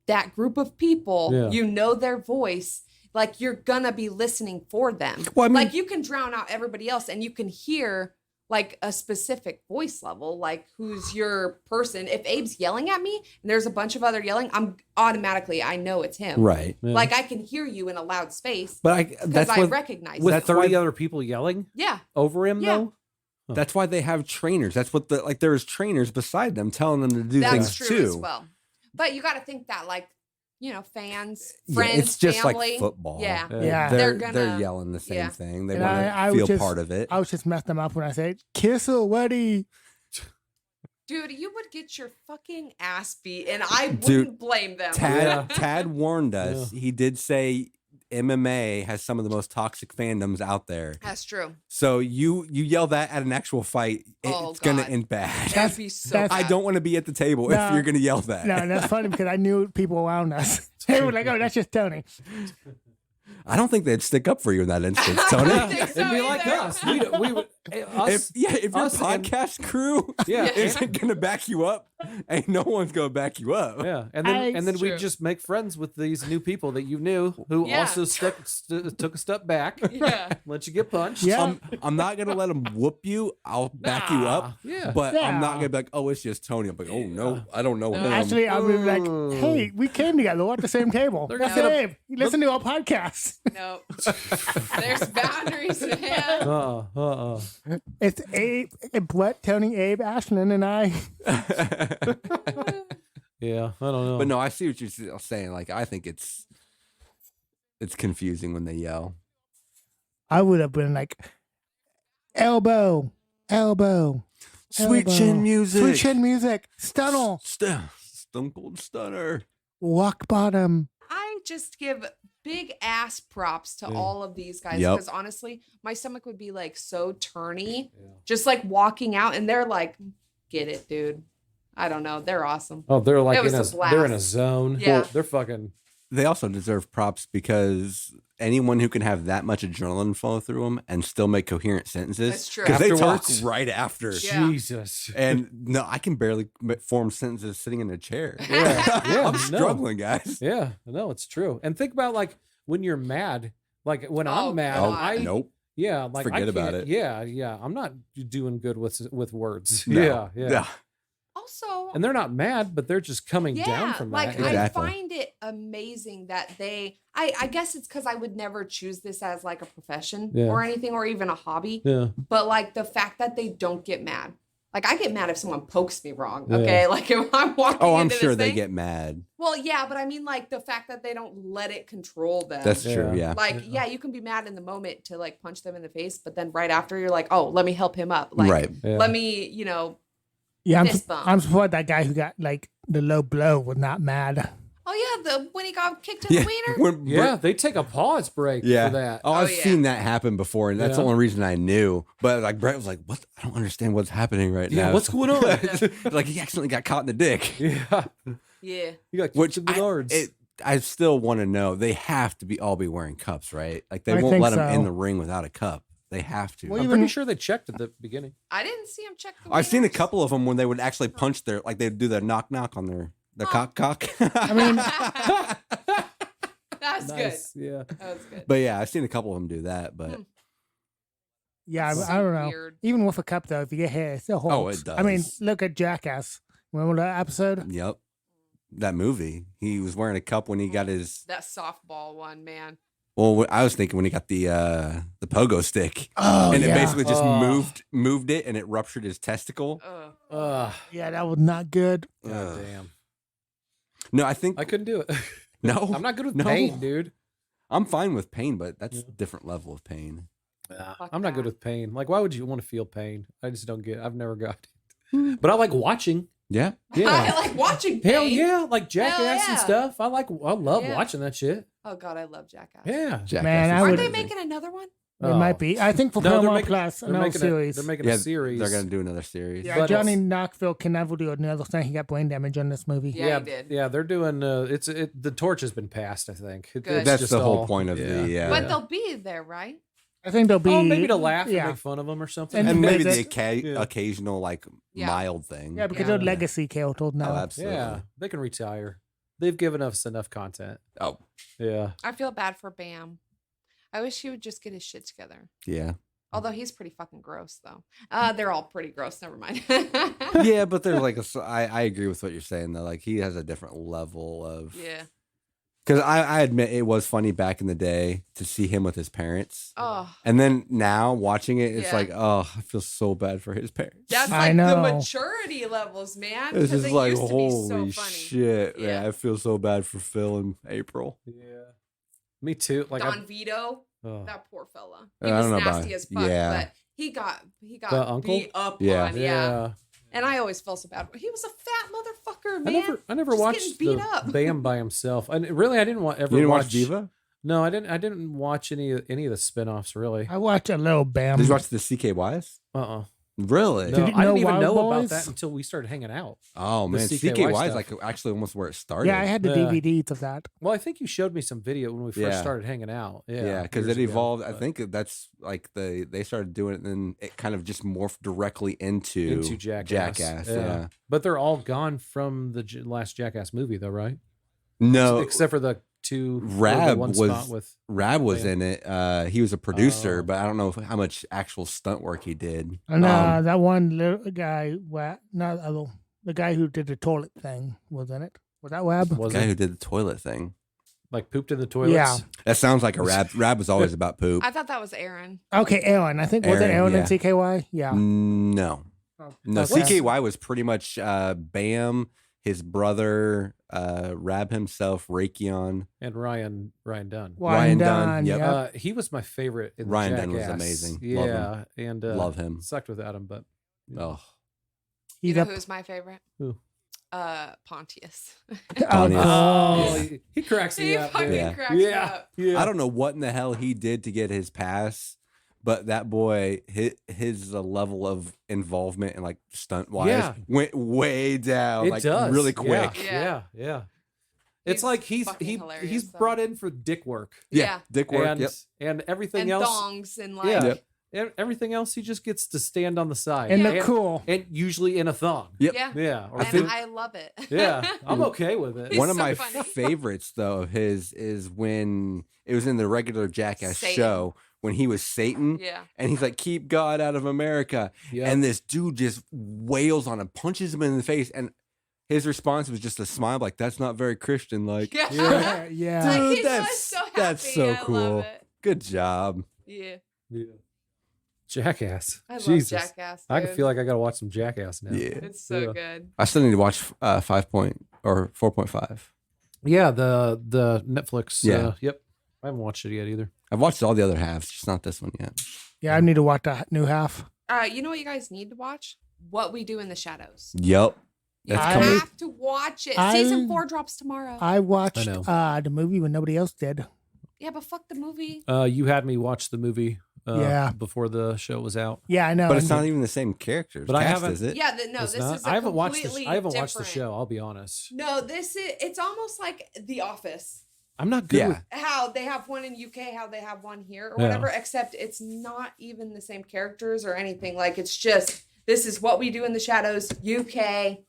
that group of people, Yeah. you know their voice, like, you're gonna be listening for them. Well, I mean, Like, you can drown out everybody else and you can hear, like, a specific voice level, like, who's your person. If Abe's yelling at me and there's a bunch of other yelling, I'm automatically, I know it's him. right. Yeah. Like, I can hear you in a loud space But because that's I what, recognize With it. That's 30 why- other people yelling Yeah. over him Yeah. though. that's why they have trainers. That's what there's trainers beside them telling them to do That's things true too. as well. But you got to think that, like, fans, Yeah, friends, it's just family. like football. Yeah. Yeah. They're They're gonna- yelling the same yeah. thing. They And want I to was feel just- part of it. I was just messed them up when I said, kiss a wedding. Dude, you would get your fucking ass beat, and I wouldn't Dude, blame them. Yeah. Tad warned us. Yeah. He did say MMA has some of the most toxic fandoms out there. That's true. So you yell that at an actual fight, Oh, it's gonna God. end bad. That'd be so that's- I bad. don't want to be at the table No. if you're gonna yell that. No, and that's funny because I knew people around us. They were like, oh, that's just Tony. I don't think they'd stick up for you in that instance, I Tony. don't think so It'd be like either. us. We would, us. if your us and- podcast crew Yeah. isn't gonna back you up, ain't no one's gonna back you up. Yeah, and I- then we True. just make friends with these new people that you knew who Yeah. also took a step back, Yeah. let you get punched. Yeah. I'm not gonna let them whoop you. I'll back you up. Yeah, But I'm not Yeah. gonna be like, oh, it's just Tony. I'm like, oh no, I don't know him. Actually, I'll be like, hey, we came together. We're at the same table. They're That's gonna- it, Abe. You listen to our podcast. No. There's boundaries, man. It's Abe, Brett, Tony, Abe, Ashland, and I. yeah. I don't know. But no, I see what you're saying. Like, I think it's confusing when they yell. I would have been like, elbow, elbow. Sweet elbow. chin music. Sweet chin music. Stunner. Stone Cold Stunner. Rock bottom. I just give big ass props to Yeah. all of these guys Yep. because honestly, my stomach would be like so turny Yeah. just like walking out, and they're like, "Get it, dude." I don't know. They're awesome. Oh, they're like It was in a they're in a blast. zone. Yeah. They're fucking. They also deserve props because anyone who can have that much adrenaline flow through them and still make coherent sentences. That's true. Because they talk Afterwards. right after. Yeah. Jesus. And no, I can barely form sentences sitting in a chair. Yeah. Yeah, I'm no. struggling, guys. Yeah, no, it's true. And think about like when you're mad. Like when Oh, I'm mad, Oh, God. I nope. yeah, like I Forget about can't- it. Yeah. I'm not doing good with words. No. Yeah. Also, And they're not mad, but they're just coming down from like that. I Exactly. find it amazing that I guess it's because I would never choose this as like a profession Yeah. or anything or even a hobby. Yeah. But like the fact that they don't get mad. Like I get mad if someone pokes me wrong. Yeah. Okay. Like if I'm walking Oh, I'm into sure this they thing- get mad. Well, yeah, but I mean like the fact that they don't let it control them. That's true. Yeah. Yeah. like, yeah, you can be mad in the moment to like punch them in the face, but then right after you're like, oh, let me help him up. Like Right. Yeah. let me, Yeah, Fist bump. I'm surprised that guy who got like the low blow was not mad. oh yeah, when he got kicked in the wiener. When- Yeah, they take a pause break Yeah. for that. Oh, I've yeah. seen that happen before, and that's the Yeah. only reason I knew. But like Brett was like, "What? I don't understand what's happening right Yeah, now." what's going on? Like he accidentally got caught in the dick. Yeah. Yeah. You got Which kicked in the yards. I still want to know. They have to all be wearing cups, right? Like they I won't think let them in so. the ring without a cup. They have to. Well, I'm even- pretty sure they checked at the beginning. I didn't see him check the I've seen a wieners. couple of them when they would actually punch their, like they'd do their knock on their Oh. cock. I mean, That's Nice. good. Yeah. That was good. but yeah, I've seen a couple of them do that. But Hmm. yeah, That's I don't know. weird. Even with a cup though, if you get hit, it still holds. Oh, it I mean, does. look at Jackass. Remember that episode? yep, that movie. He was wearing a cup when he got his. That softball one, man. Well, I was thinking when he got the pogo stick, Oh, and it yeah. basically just Oh. moved it, and it ruptured his testicle. Ugh. Yeah, that was not good. God Ugh. damn. No, I think I couldn't do it. no. I'm not good with No. pain, dude. I'm fine with pain, but that's Yeah. a different level of pain. Fuck I'm not good that. with pain. Like, why would you want to feel pain? I just don't get it. I've never got it. But I like watching. Yeah. I Yeah. like watching Hell pain. yeah. Like Jackass and yeah. stuff. I love Yeah. watching that shit. Oh god, I love Jackass. Yeah. Jackass Man, is I Aren't would- they amazing. making another one? It might be. I think for No, they're Paramount making- Plus, They're another making series. they're making Yeah, a series. They're gonna do another series. Yeah, but Johnny it's- Knoxville can never do another thing. He got brain damage on this movie. Yeah, he did. Yeah, they're doing. The torch has been passed. I think. Good. It's That's just the whole all- point of the. Yeah. But they'll be there, right? I think they'll be. Oh, maybe to laugh yeah. and make fun of them or something. And and maybe visit. the Yeah. occasional like Yeah. mild thing. Yeah, because Yeah. they're legacy characters Oh, now. absolutely. Yeah, they can retire. They've given us enough content. Oh, Yeah. I feel bad for Bam. I wish he would just get his shit together. yeah. Although he's pretty fucking gross, though. They're all pretty gross. Never mind. Yeah, but there's like I agree with what you're saying though. Like he has a different level of Yeah. Because I admit it was funny back in the day to see him with his parents. Oh, And then now watching it, it's Yeah. like, oh, I feel so bad for his parents. that's I like the know. maturity levels, man. It's Because just it like, used to be so holy funny. shit, man. Yeah. I feel so bad for Phil and April. Yeah. Me too. Like Don Vito, oh. that poor fella. I He don't was know about- nasty as fuck, yeah. but he got The uncle? beat up Yeah. on. Yeah. And I always felt so bad. He was a fat motherfucker, man. I never Just watched getting beat the up. Bam by himself. And really, I didn't ever You didn't watch watch Diva? No, I didn't watch any of the spin-offs really. I watched a little Bam. Did you watch the CKYs? Uh-uh. Really? No, Did you I didn't know even Wild know about Boys? that until we started hanging out. Oh, The man. CKY CKY is stuff. like actually almost where it started. Yeah, I had the Yeah. DVDs of that. Well, I think you showed me some video when we first Yeah. started hanging out. Yeah, Yeah, because years it ago, evolved. I but think that's like they started doing it, and then it kind of just morphed directly into into Jackass. Yeah. But they're all gone from the last Jackass movie, though, right? No, Except for the two. or the Rab one was- spot with. Rab was Bam. in it. He was a producer, Oh. but I don't know how much actual stunt work he did. And that one little guy, the guy who did the toilet thing was in it. Was that Webb? The Was guy it who did the toilet thing. like pooped in the toilets? Yeah. That sounds like a Rab. Rab was always about poop. I thought that was Aaron. Okay, Aaron. I think was it Aaron, Aaron yeah. and CKY? Yeah. No, no. Okay. CKY was pretty much Bam, his brother, Rab himself, Rakion. And Ryan Dunn. Ryan Dunn, yep. yeah. He was my favorite in the Ryan Dunn was Jackass. amazing. Love Yeah, him. and Love him. Sucked without him, but Oh, You He's know up. who's my favorite? Who? Pontius. Pontius. Oh, Oh, he cracks me He up. fucking dude. Yeah. cracks me Yeah, up. yeah. I don't know what in the hell he did to get his pass, but that boy, his level of involvement and like stunt wise Yeah. went way down, It like does really Yeah, quick. Yeah. It's He's like fucking he's hilarious, though. brought in for dick work Yeah. Dick work. and Yep. and everything And else. thongs and like Yeah, Yep. everything else he just gets to stand on the side and Yeah. look cool. and usually in a thong. Yep. yeah. Yeah, or And think- I love it. yeah, I'm okay with it. He's One of so my funny. favorites though of his is when it was in the regular Jackass Satan. show when he was Satan. Yeah. And he's like, "Keep God out of America." Yeah. And this dude just wails on him, punches him in the face, and his response was just a smile, like, "That's not very Christian." Like, Yeah. Yeah, yeah. Like, Dude, he's that's- so happy. that's so I cool. love it. good job. Yeah. Yeah. Jackass. I love Jesus. Jackass. I dude. feel like I gotta watch some Jackass now. Yeah, It's so Yeah. good. I still need to watch 4.5. Yeah, the Netflix. Yeah. Yep. I haven't watched it yet either. I've watched all the other halves, just not this one yet. Yeah, I need to watch the new half. You know what you guys need to watch? What We Do in the Shadows. Yep. You That's I- coming. have to watch it. I- Season 4 drops tomorrow. I watched know. the movie when nobody else did. yeah, but fuck the movie. You had me watch the movie. Yeah. Before the show was out. Yeah, I know. But it's and- not even the same characters. But I Cast, haven't- is it? Yeah, no, It's this not? is a I haven't watched completely I haven't watched the different- show. I'll be honest. No, it's almost like The Office. I'm not good Yeah. with. How they have one in UK, how they have one here, or Yeah. whatever. Except it's not even the same characters or anything. Like it's just this is What We Do in the Shadows, UK,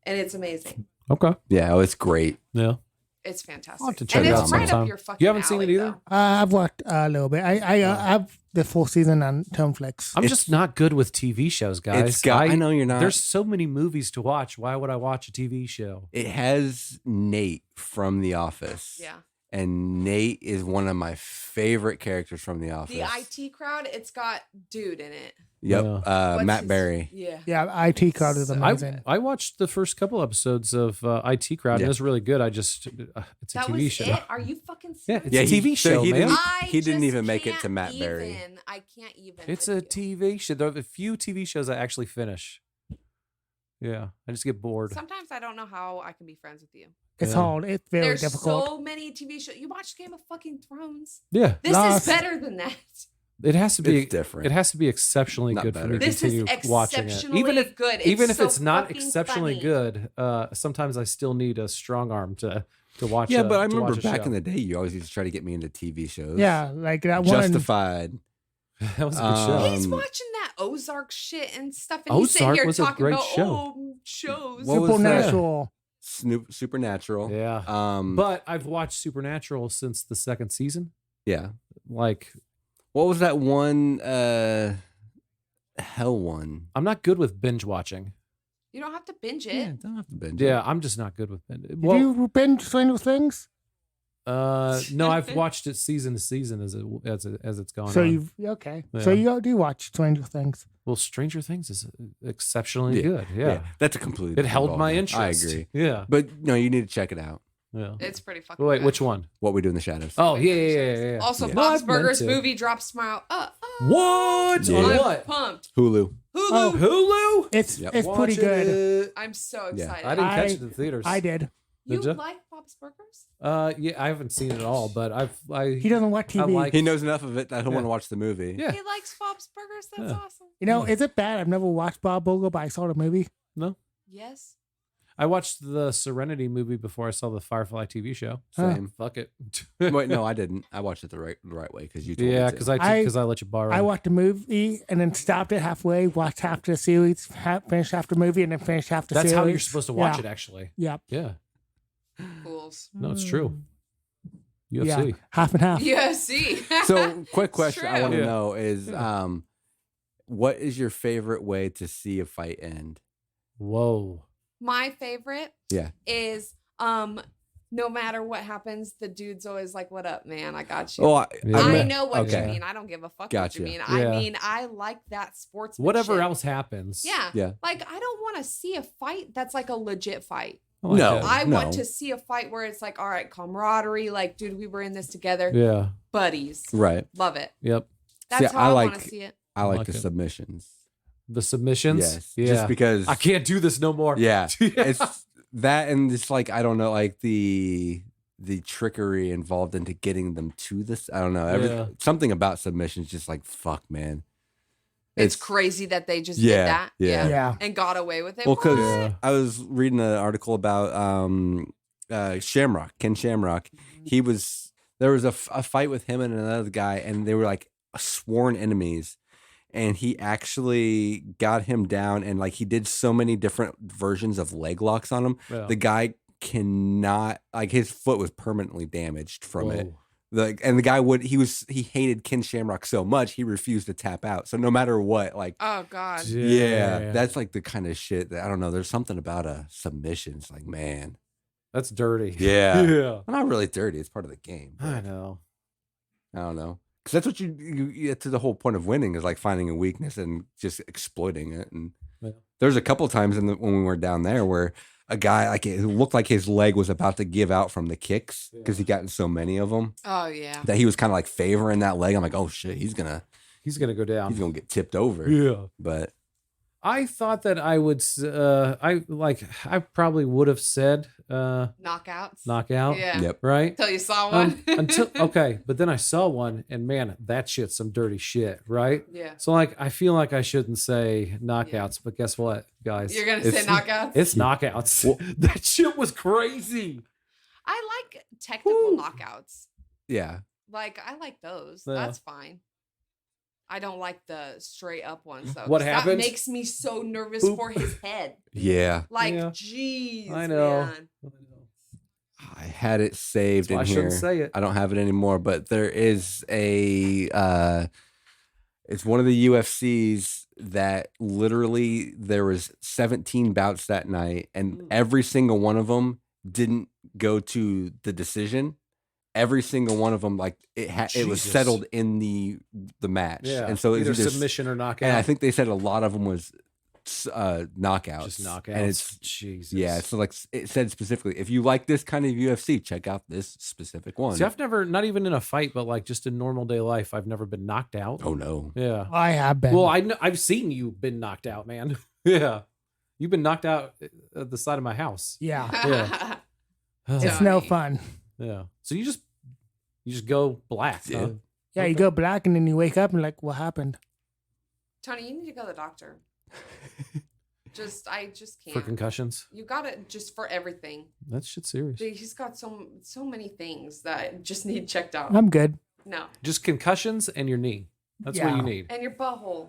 and it's amazing. Okay. Yeah, oh, it's great. Yeah. It's fantastic. I'll have to check and it it's out right sometime. up your fucking You haven't seen it alley, either? though. I've watched a little bit. I have the full season on Tumflix. I'm It's- just not good with TV shows, guys. It's got. I know you're not. There's so many movies to watch. Why would I watch a TV show? It has Nate from The Office. Yeah. And Nate is one of my favorite characters from The Office. The IT crowd, it's got dude in it. Yep. Yeah. What's Matt his- Berry. Yeah. Yeah, IT crowd is So- amazing. I watched the first couple episodes of IT Crowd. And Yeah. it was really good. I just it's a That TV was show. it? Are you fucking Yeah, serious? it's a TV show, he man. Didn't, I he didn't just even make it to can't Matt Berry. even. I can't even. It's with a you. TV show. There are a few TV shows I actually finish. Yeah, I just get bored. Sometimes I don't know how I can be friends with you. It's Yeah. hard. It's very There's difficult. so many TV shows. You watch Game of fucking Thrones. Yeah, This Lost. is better than that. it has to be It's different. It has to be exceptionally Not good for me to better. This is continue watching it. exceptionally Even if good. even if so it's not fucking exceptionally funny. good, sometimes I still need a strong arm to watch. Yeah, a- but I to remember watch a back show. in the day, you always used to try to get me into TV shows. Yeah, like that one. Justified. that was a good show. He's Um, watching that Ozark shit and stuff, and he's sitting Ozark here was a talking great about show. shows. What was that? Supernatural. Supernatural. Yeah, but I've watched Supernatural since the second season. yeah. Like, What was that one? Hell one. I'm not good with binge watching. You don't have to binge it. Yeah, don't have to binge it. Yeah, I'm just not good with binge. Did Well, you binge Stranger Things? No, I've watched it season to season as it's gone So on. you've okay. So Yeah. you do watch Stranger Things. Well, Stranger Things is exceptionally Yeah. good. Yeah. That's a completely. It different held my ballgame. interest. I agree, Yeah. but no, you need to check it out. Yeah. It's pretty fucking Wait, good. which one? What we do in the shadows. Oh, yeah. Also, Yeah. No, Bob's I've meant Burgers to. movie drops tomorrow. What? Yeah. On I'm what? pumped. Hulu. Hulu. Oh, Hulu? It's Yep. it's pretty Watching good. it. I'm so Yeah. excited. I didn't catch I- it in theaters. I did. You Did ya? like Bob's Burgers? Yeah, I haven't seen it all, but He doesn't watch TV. like- He knows enough of it that he'll Yeah. want to watch the movie. Yeah. He likes Bob's Burgers. That's Yeah. awesome. You know, is it bad? I've never watched Bob Bogle, but I saw the movie. No. Yes. I watched the Serenity movie before I saw the Firefly TV show. Same. Fuck it. Wait, no, I didn't. I watched it the right way because you told Yeah, me because to. I let you borrow. I watched the movie and then stopped it halfway, watched half the series, finished half the movie, and then finished half the That's series. how you're supposed to watch Yeah. it, actually. Yep. Yeah. Fools. No, it's true. Yeah. UFC. Half and half. UFC. So, quick question I true. want to Yeah. know is, what is your favorite way to see a fight end? Whoa. My favorite Yeah. is no matter what happens, the dude's always like, "What up, man? I got you." Oh, I, Yeah. I meant- know what okay. you mean. I don't give a fuck Gotcha. what you mean. Yeah. I mean, I like that sportsmanship. Whatever else happens. Yeah. Yeah. Like, I don't want to see a fight that's like a legit fight. I like No. that. I No. want to see a fight where it's like, all right, camaraderie. Like, dude, we were in this together. Yeah. Buddies. Right. Love it. Yep. That's See, how I I like- want to see it. I like like the it. submissions. The submissions. Yes. Yeah. Just because. I can't do this no more. Yeah. Yeah. It's that, and it's like, I don't know, like the trickery involved into getting them to this. I don't know. Yeah. Something about submissions, just like, fuck, man. It's crazy that they just Yeah, did that. yeah. Yeah. And got away with it. Well, because Yeah. I was reading an article about Shamrock, Ken Shamrock. There was a fight with him and another guy, and they were like sworn enemies. And he actually got him down, and like he did so many different versions of leg locks on him. Yeah. The guy cannot, like, his foot was permanently damaged from it. Whoa. And the guy he hated Ken Shamrock so much he refused to tap out. So no matter what, like, Oh, God. yeah, that's like the kind of shit that I don't know. There's something about a submission. It's like, man, That's dirty. yeah, Yeah. not really dirty. It's part of the game. I know. I don't know, because that's what you to the whole point of winning is like finding a weakness and just exploiting it. And Yeah. there's a couple times when we were down there where a guy, like, it looked like his leg was about to give out from the kicks because he gotten so many of them Oh, yeah. that he was kind of like favoring that leg. I'm like, oh shit, he's gonna Go down. get tipped over. Yeah. But I thought that I would. I probably would have said Knockouts. knockout. Yeah. yep, Right. Until you saw one. But then I saw one, and man, that shit's some dirty shit, right? Yeah. So like, I feel like I shouldn't say knockouts, but guess what, guys? You're going to say It's- knockouts? It's knockouts. Well- that shit was crazy. I like technical knockouts. yeah. Like, I like those. Yeah. That's fine. I don't like the straight up ones, though. What 'cause happened? That makes me so nervous Boop. for his head. Yeah. Like, Yeah. jeez, I know. man. I had it saved That's why I in shouldn't here. say it. I don't have it anymore, but there is it's one of the UFCs that literally there was 17 bouts that night, and Ooh. every single one of them didn't go to the decision. Every single one of them, like, it was Jesus. settled in the match. Yeah. And so it either was either submission or knockout. and I think they said a lot of them was knockouts. just knockouts. And it's Jesus. yeah, so like it said specifically, if you like this kind of UFC, check out this specific one. See, I've never, not even in a fight, but like just in normal day life, I've never been knocked out. Oh no. Yeah. I have been. Well, I've seen you been knocked out, man. Yeah. You've been knocked out at the side of my house. yeah. Yeah. It's no Tony. fun. Yeah. So you just go black. Yeah. Huh? Yeah, you Okay. go black and then you wake up and like, what happened? Tony, you need to go to the doctor. I just can't. For concussions. You got it just for everything. That shit's serious. Dude, he's got so many things that just need checked out. I'm good. No. Just concussions and your knee. That's what Yeah. you need. And your butthole.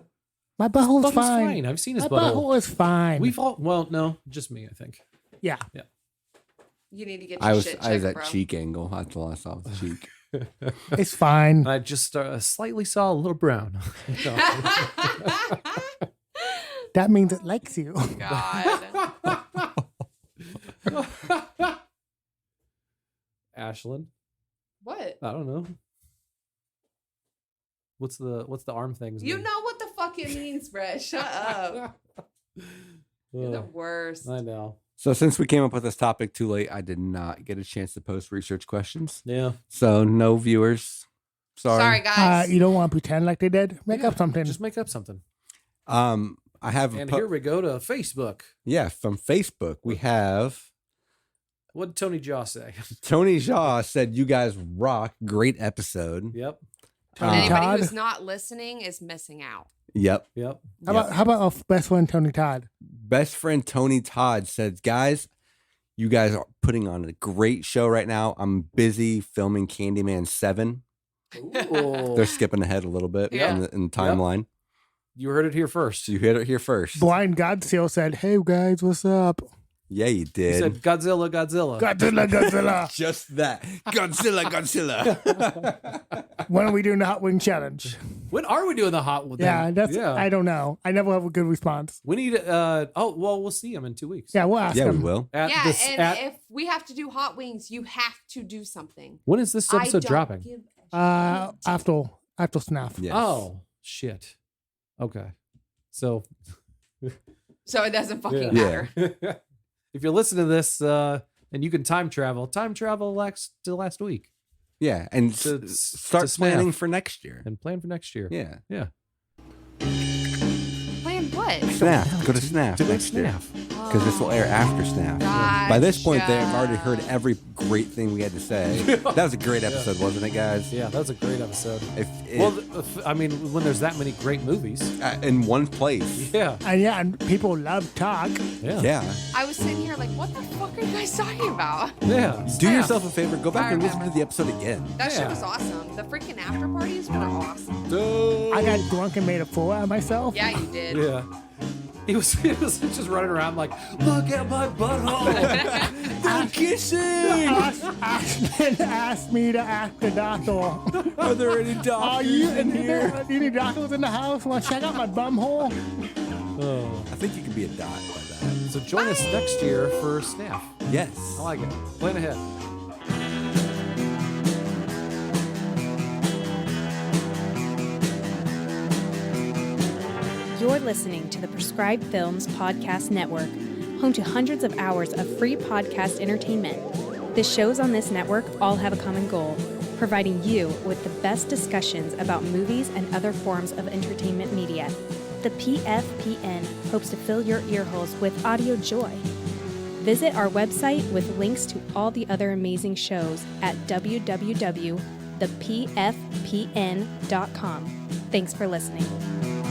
My butthole's Butthole's fine. I've seen his My butthole. butthole is fine. We've all, well, no, just me, I think. yeah. You need to get your I was shit checked, at bro. cheek angle. That's all I saw was cheek. It's fine. I just slightly saw a little brown. No. That means it likes you. God. Ashlyn. What? I don't know. What's the arm things? You mean? know what the fuck it means, Brett. Shut up. You're the Ugh, worst. I know. So since we came up with this topic too late, I did not get a chance to post research questions. Yeah. So no viewers. Sorry, guys. You don't want to pretend like they did? Make up something. Just make up something. I have And here we go to Facebook. from Facebook. We have What did Tony Jaw say? Tony Shaw said, "You guys rock. Great episode." Yep. Tony Anybody Todd? who's not listening is missing out. Yep. Yep. How about our best friend Tony Todd? Best friend Tony Todd said, "Guys, you guys are putting on a great show right now. I'm busy filming Candyman 7." Ooh. They're skipping ahead a little bit Yeah. in the timeline. You heard it here first. So you heard it here first. Blind Godseal said, "Hey guys, what's up? Yeah, you He did. said Godzilla, Godzilla. Godzilla, Godzilla. Just that. Godzilla, Godzilla. When are we doing the hot wing challenge?" When are we doing the hot one? Yeah, I don't know. I never have a good response. We need we'll see him in 2 weeks. Yeah, we'll ask Yeah, we him. will. At Yeah, this- and at- if we have to do hot wings, you have to do something. when is this I episode don't dropping? give a shit. After SNAP. Yes. Oh shit. Okay. So So it doesn't fucking Yeah. matter. if you're listening to this and you can time travel to last week Yeah, and To- start to snap. planning for next year. and plan for next year. Yeah. Yeah. Playing what? Snap. Go to Snap To next year. snap. Because this will air after Snap. By this point, they have already heard Gotcha. every great thing we had to say. That was a great episode, wasn't it, guys? Yeah, that was a great episode. If Well, I mean, when there's that many great movies. in one place. Yeah. And people love talk. Yeah. Yeah. I was sitting here like, what the fuck are you guys talking about? Yeah. Do Snap. yourself a favor. Go back I and listen to remember. the episode again. That shit Yeah. was awesome. The freaking after parties were awesome. I got drunk and made a fool out of myself. Yeah, you did. Yeah. He was just running around like, look at my butthole. I'm kissing. Ashton asked me to ask the doctor. Are there any doctors in here? Any doctors in the house? Want to check out my bum hole? Oh. I think you can be a dot by that. So join us next year for Snap. Yes. I like it. Plan ahead. You're listening to the Prescribed Films Podcast Network, home to hundreds of hours of free podcast entertainment. The shows on this network all have a common goal, providing you with the best discussions about movies and other forms of entertainment media. The PFPN hopes to fill your earholes with audio joy. Visit our website with links to all the other amazing shows at www.thepfpn.com. Thanks for listening.